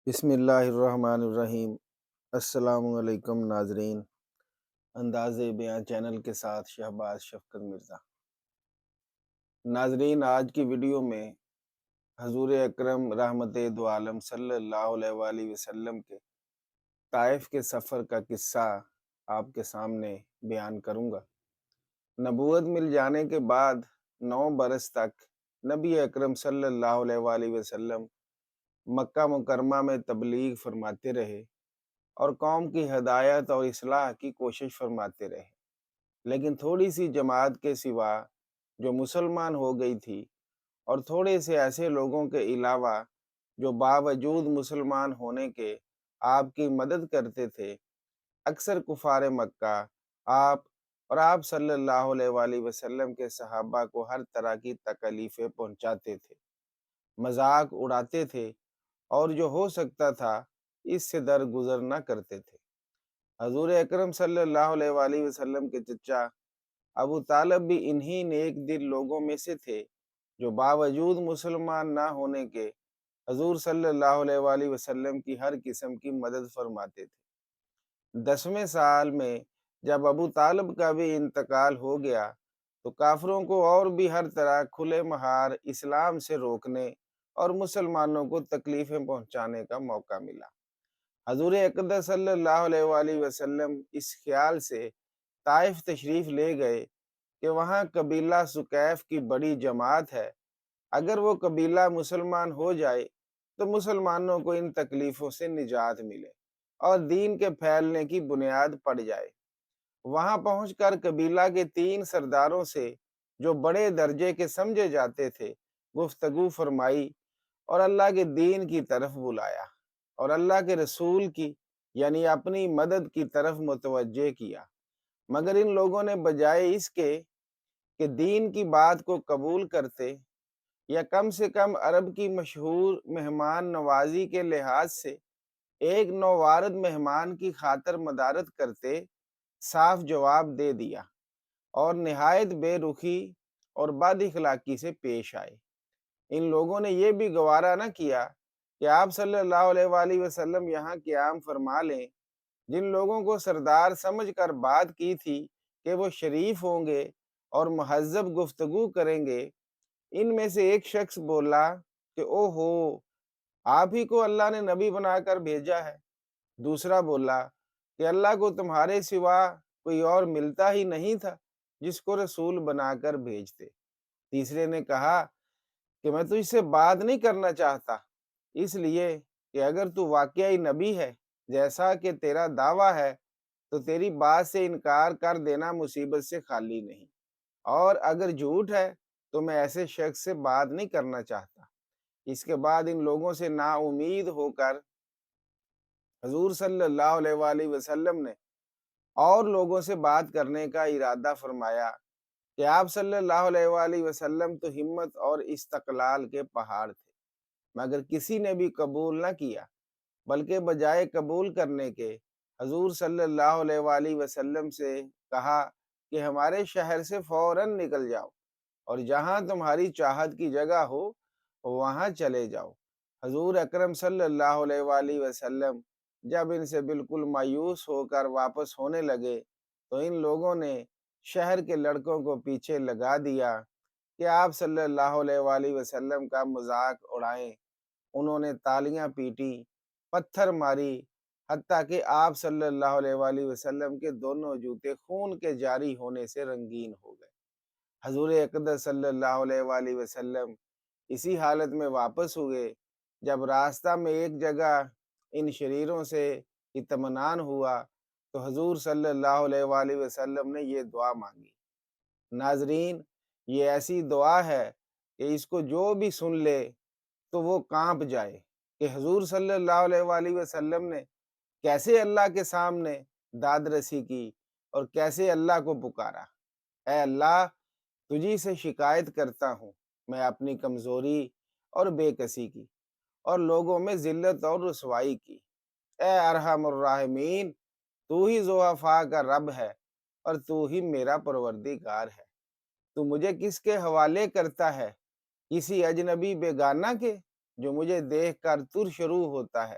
بسم اللہ الرحمن الرحیم۔ السلام علیکم ناظرین، انداز بیان چینل کے ساتھ شہباز شفقت مرزا۔ ناظرین، آج کی ویڈیو میں حضور اکرم رحمت دو عالم صلی اللہ علیہ وآلہ وسلم کے طائف کے سفر کا قصہ آپ کے سامنے بیان کروں گا۔ نبوت مل جانے کے بعد 9 برس تک نبی اکرم صلی اللہ علیہ وآلہ وسلم مکہ مکرمہ میں تبلیغ فرماتے رہے اور قوم کی ہدایت اور اصلاح کی کوشش فرماتے رہے، لیکن تھوڑی سی جماعت کے سوا جو مسلمان ہو گئی تھی اور تھوڑے سے ایسے لوگوں کے علاوہ جو باوجود مسلمان ہونے کے آپ کی مدد کرتے تھے، اکثر کفار مکہ آپ اور آپ صلی اللہ علیہ وآلہ وسلم کے صحابہ کو ہر طرح کی تکلیفیں پہنچاتے تھے، مذاق اڑاتے تھے اور جو ہو سکتا تھا اس سے درگزر نہ کرتے تھے۔ حضور اکرم صلی اللہ علیہ وآلہ وسلم کے چچا ابو طالب بھی انہی نیک دل لوگوں میں سے تھے جو باوجود مسلمان نہ ہونے کے حضور صلی اللہ علیہ وآلہ وسلم کی ہر قسم کی مدد فرماتے تھے۔ 10ویں سال میں جب ابو طالب کا بھی انتقال ہو گیا تو کافروں کو اور بھی ہر طرح کھلے مہار اسلام سے روکنے اور مسلمانوں کو تکلیفیں پہنچانے کا موقع ملا۔ حضور اقدس صلی اللہ علیہ وآلہ وسلم اس خیال سے طائف تشریف لے گئے کہ وہاں قبیلہ سکیف کی بڑی جماعت ہے، اگر وہ قبیلہ مسلمان ہو جائے تو مسلمانوں کو ان تکلیفوں سے نجات ملے اور دین کے پھیلنے کی بنیاد پڑ جائے۔ وہاں پہنچ کر قبیلہ کے 3 سرداروں سے جو بڑے درجے کے سمجھے جاتے تھے گفتگو فرمائی اور اللہ کے دین کی طرف بلایا اور اللہ کے رسول کی یعنی اپنی مدد کی طرف متوجہ کیا، مگر ان لوگوں نے بجائے اس کے کہ دین کی بات کو قبول کرتے یا کم سے کم عرب کی مشہور مہمان نوازی کے لحاظ سے ایک نوارد مہمان کی خاطر مدارت کرتے، صاف جواب دے دیا اور نہایت بے رخی اور بد اخلاقی سے پیش آئے۔ ان لوگوں نے یہ بھی گوارا نہ کیا کہ آپ صلی اللہ علیہ وآلہ وسلم یہاں قیام فرما لیں۔ جن لوگوں کو سردار سمجھ کر بات کی تھی کہ وہ شریف ہوں گے اور مہذب گفتگو کریں گے، ان میں سے ایک شخص بولا کہ او ہو، آپ ہی کو اللہ نے نبی بنا کر بھیجا ہے۔ دوسرا بولا کہ اللہ کو تمہارے سوا کوئی اور ملتا ہی نہیں تھا جس کو رسول بنا کر بھیجتے۔ تیسرے نے کہا کہ میں تجھ سے بات نہیں کرنا چاہتا، اس لیے کہ اگر تو واقعی نبی ہے جیسا کہ تیرا دعویٰ ہے تو تیری بات سے انکار کر دینا مصیبت سے خالی نہیں، اور اگر جھوٹ ہے تو میں ایسے شخص سے بات نہیں کرنا چاہتا۔ اس کے بعد ان لوگوں سے نا امید ہو کر حضور صلی اللہ علیہ وآلہ وسلم نے اور لوگوں سے بات کرنے کا ارادہ فرمایا کہ آپ صلی اللہ علیہ وآلہ وسلم تو ہمت اور استقلال کے پہاڑ تھے، مگر کسی نے بھی قبول نہ کیا، بلکہ بجائے قبول کرنے کے حضور صلی اللہ علیہ وآلہ وسلم سے کہا کہ ہمارے شہر سے فوراً نکل جاؤ اور جہاں تمہاری چاہت کی جگہ ہو وہاں چلے جاؤ۔ حضور اکرم صلی اللہ علیہ وآلہ وسلم جب ان سے بالکل مایوس ہو کر واپس ہونے لگے تو ان لوگوں نے شہر کے لڑکوں کو پیچھے لگا دیا کہ آپ صلی اللہ علیہ وآلہ وسلم کا مذاق اڑائیں۔ انہوں نے تالیاں پیٹی، پتھر ماری، حتیٰ کہ آپ صلی اللہ علیہ وآلہ وسلم کے دونوں جوتے خون کے جاری ہونے سے رنگین ہو گئے۔ حضور اقدس صلی اللہ علیہ وآلہ وسلم اسی حالت میں واپس ہوئے جب راستہ میں ایک جگہ ان شریروں سے اطمینان ہوا تو حضور صلی اللہ علیہ وآلہ وسلم نے یہ دعا مانگی۔ ناظرین، یہ ایسی دعا ہے کہ اس کو جو بھی سن لے تو وہ کانپ جائے کہ حضور صلی اللہ علیہ وآلہ وسلم نے کیسے اللہ کے سامنے داد رسی کی اور کیسے اللہ کو پکارا۔ اے اللہ، تجھی سے شکایت کرتا ہوں میں اپنی کمزوری اور بے کسی کی اور لوگوں میں ذلت اور رسوائی کی۔ اے ارحم الراحمین، تو ہی ضعفاء کا رب ہے اور تو ہی میرا پروردگار ہے۔ تو مجھے کس کے حوالے کرتا ہے؟ کسی اجنبی بیگانہ کے جو مجھے دیکھ کر تر شروع ہوتا ہے